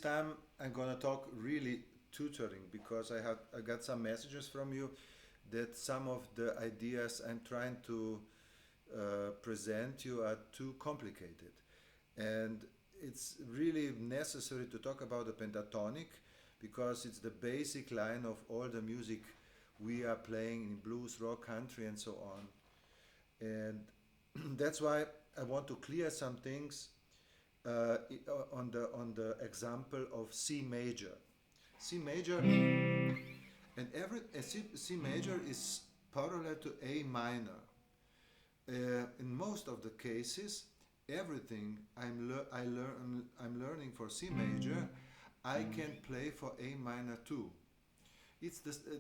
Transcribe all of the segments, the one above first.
time I'm gonna talk really tutoring because I got some messages from you that some of the ideas I'm trying to present you are too complicated, and it's really necessary to talk about the pentatonic because it's the basic line of all the music we are playing in blues, rock, country, and so on. And that's why I want to clear some things on the example of C major. C major and C major is parallel to A minor. In most of the cases, everything I'm learning for C major, I can play for A minor too.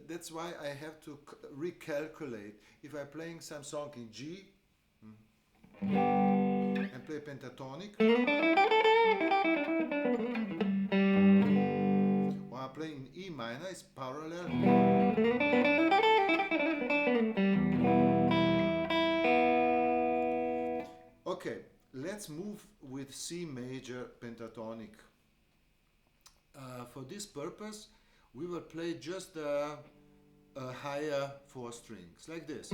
That's why I have to recalculate. If I'm playing some song in G and play pentatonic, or I play in E minor, it's parallel. Okay, let's move with C major pentatonic. For this purpose, we will play just a higher four strings, like this.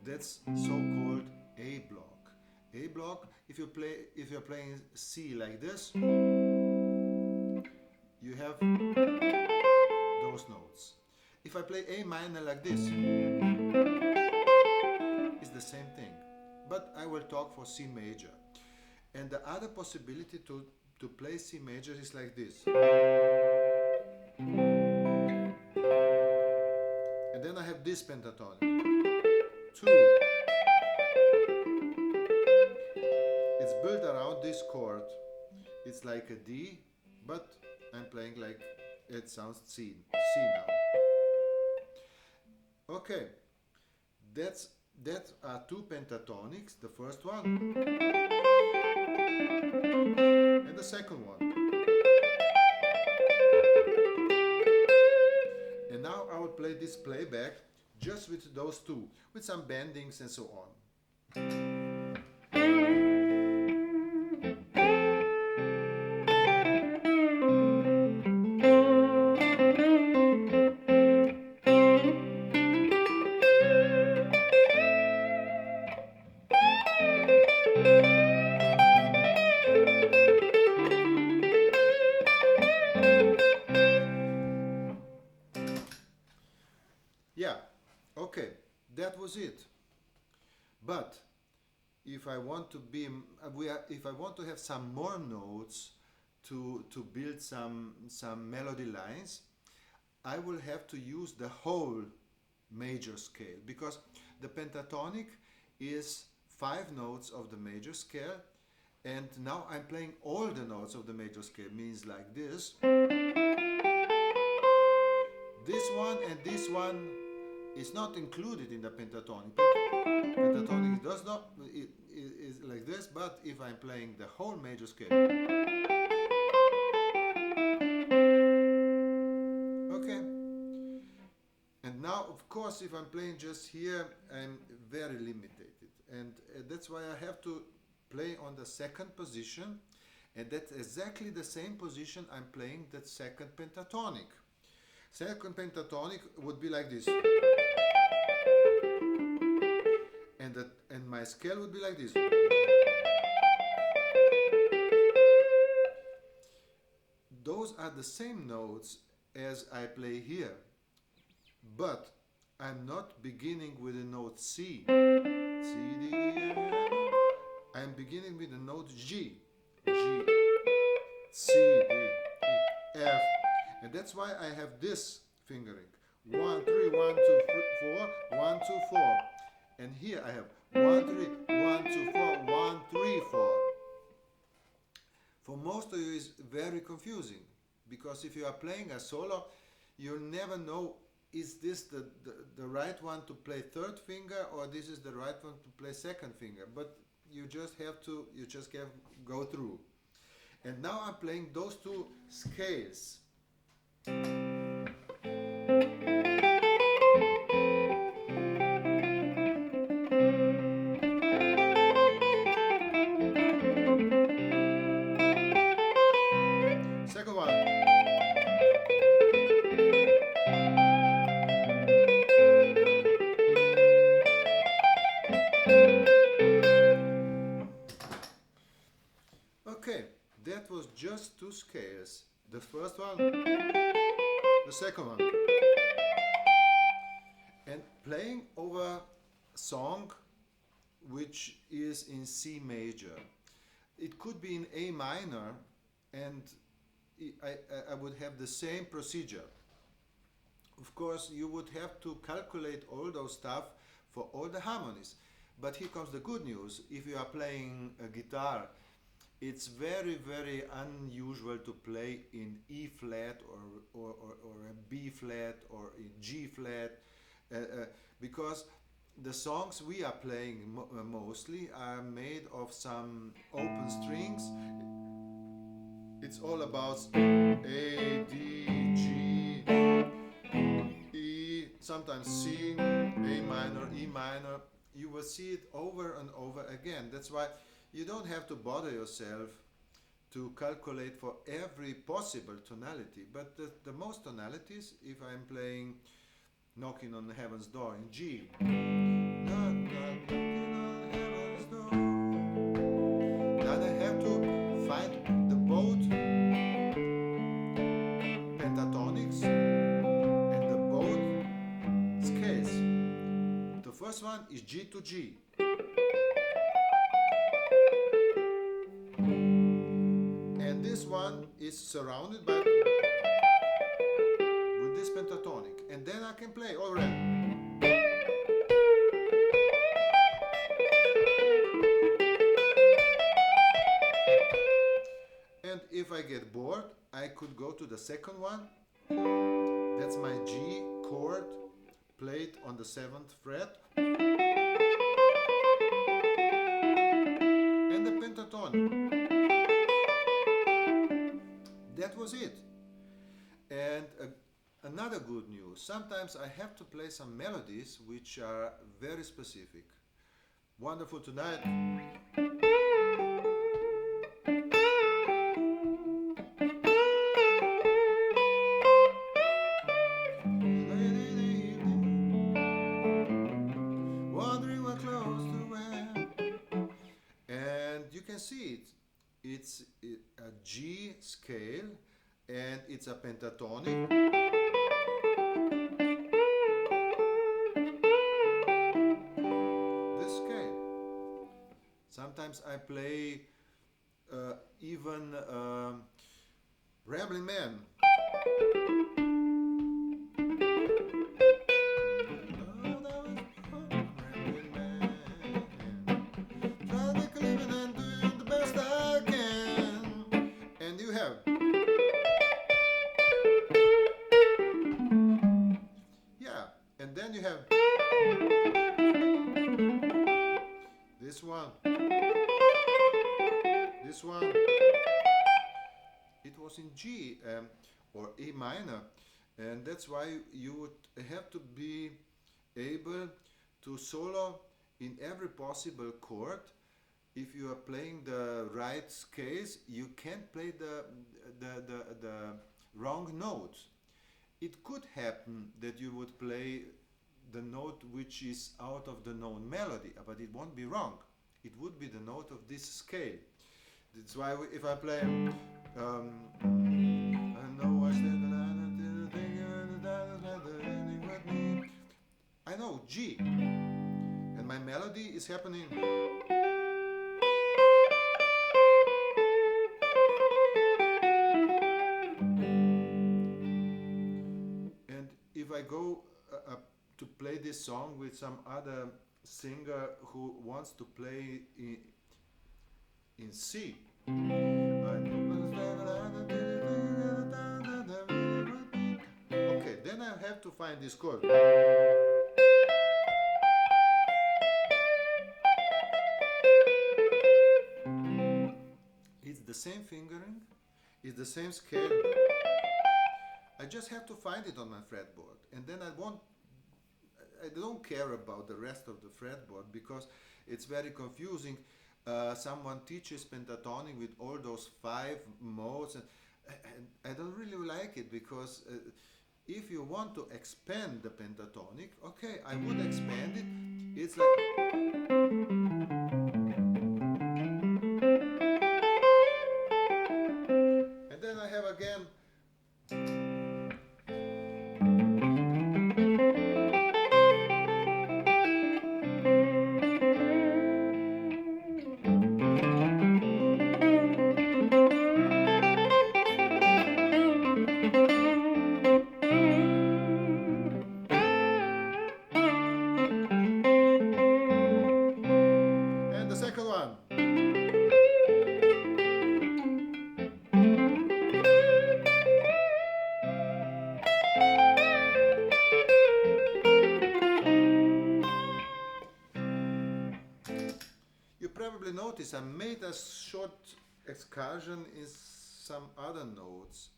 That's so-called A block. A block, if you're playing C like this, you have those notes. If I play A minor like this, it's the same thing. But I will talk for C major. And the other possibility to play C major is like this. And then I have this pentatonic. 2. It's built around this chord. It's like a D, but I'm playing like it sounds C now. Okay, that are two pentatonics, the first one and the second one. And now I will play this playback just with those two, with some bendings and so on. Yeah, okay, that was it. But if I want to if I want to have some more notes to build some melody lines, I will have to use the whole major scale, because the pentatonic is 5 notes of the major scale, and now I'm playing all the notes of the major scale, means like this. This one and this one is not included in the pentatonic. Pentatonic does not is like this, but if I'm playing the whole major scale, okay. And now, of course, if I'm playing just here, I'm very limited, and that's why I have to play on the second position, and that's exactly the same position I'm playing the second pentatonic. Second pentatonic would be like this. And my scale would be like this. Those are the same notes as I play here, but I'm not beginning with the note C. C, D, E, F. I'm beginning with the note G. G, C, D, E, F. And that's why I have this fingering. 1, 3, 1, 2, 4, 1, 2, 4. And here I have 1, 3, 1, 2, 4, 1, 3, 4. For most of you it's very confusing, because if you are playing a solo, you'll never know, is this the right one to play third finger, or this is the right one to play second finger. But you just have to go through. And now I'm playing those two scales. scales. The first one, the second one. And playing over a song which is in C major. It could be in A minor, and I would have the same procedure. Of course, you would have to calculate all those stuff for all the harmonies. But here comes the good news. If you are playing a guitar, it's very, very unusual to play in E flat or a B flat or in G flat, because the songs we are playing mostly are made of some open strings. It's all about A, D, G, E, sometimes C, A minor, E minor. You will see it over and over again. That's why you don't have to bother yourself to calculate for every possible tonality. But the most tonalities, if I'm playing Knocking on Heaven's Door in G, knocking on heaven's door, then I have to find the both pentatonics and the both scales. The first one is G to G. And this one is surrounded by with this pentatonic. And then I can play already. And if I get bored, I could go to the second one. That's my G chord played on the 7th fret. And the pentatonic. That was it. And another good news, sometimes I have to play some melodies which are very specific. Wonderful Tonight. Wondering what clothes to wear. And you can see it. It's a G scale and it's a pentatonic. This scale. Sometimes I play even Rambling Man. And then you have this one, this one. It was in G or A minor, and that's why you would have to be able to solo in every possible chord. If you are playing the right scales, you can't play the wrong notes. It could happen that you would play the note which is out of the known melody, but it won't be wrong. It would be the note of this scale. That's why if I play I know G, and my melody is happening. If I go to play this song with some other singer who wants to play in C, okay, then I have to find this chord. It's the same fingering, it's the same scale. I just have to find it on my fretboard, and then I don't care about the rest of the fretboard because it's very confusing. Someone teaches pentatonic with all those 5 modes, and I don't really like it because if you want to expand the pentatonic, okay, I would expand it. It's like and then simply notice I made a short excursion in some other notes.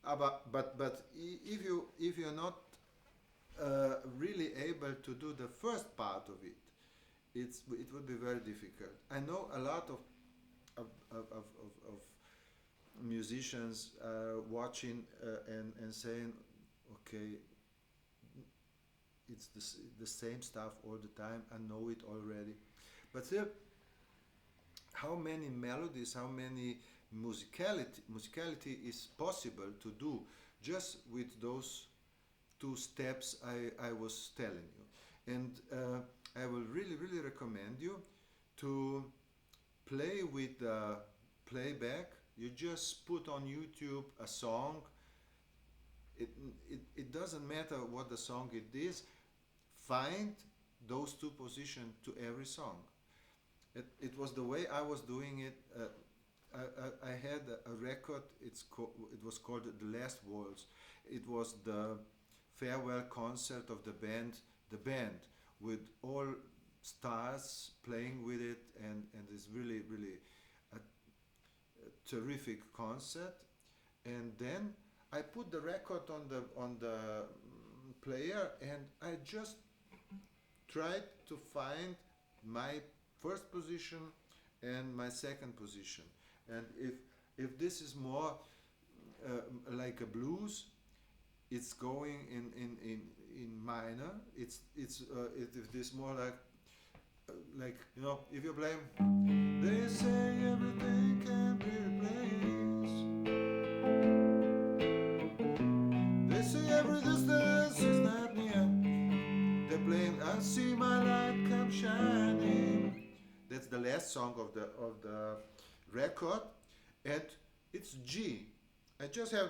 But if you're not really able to do the first part of it, it would be very difficult. I know a lot of musicians watching and saying, okay, it's the same stuff all the time. I know it already. But still, how many melodies, how many musicality is possible to do just with those two steps I was telling you. And I will really recommend you to play with the playback. You just put on YouTube a song. It doesn't matter what the song it is. Find those two positions to every song. It was the way I was doing it. I had a record. It was called The Last Waltz. It was the farewell concert of the band with all stars playing with it, and it's really a terrific concert. And then I put the record on the player, and I just tried to find my first position and my second position. And if this is more like a blues, it's going in minor. If this more like you know, if you play, they say everything can be replaced. They say every distance is not near. They're playing, I see my light come shining. That's the last song of the record, and it's G. I just have.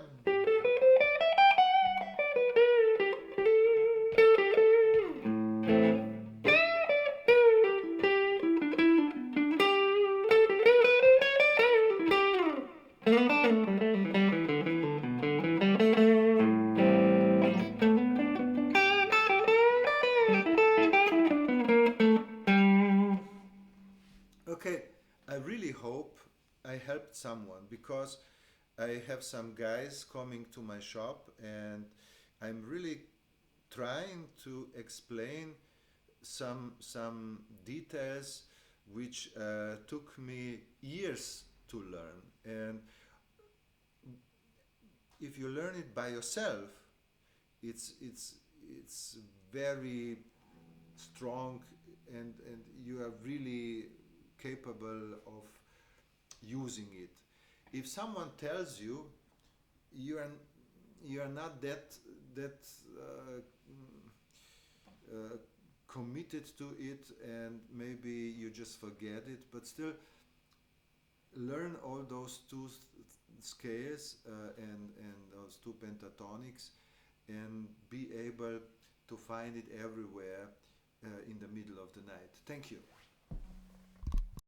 Okay, I really hope I helped someone, because I have some guys coming to my shop and I'm really trying to explain some details which took me years to learn. And if you learn it by yourself, it's very strong, and you are really capable of using it. If someone tells you, you are not that committed to it, and maybe you just forget it, but still learn all those two scales and those two pentatonics, and be able to find it everywhere in the middle of the night. Thank you.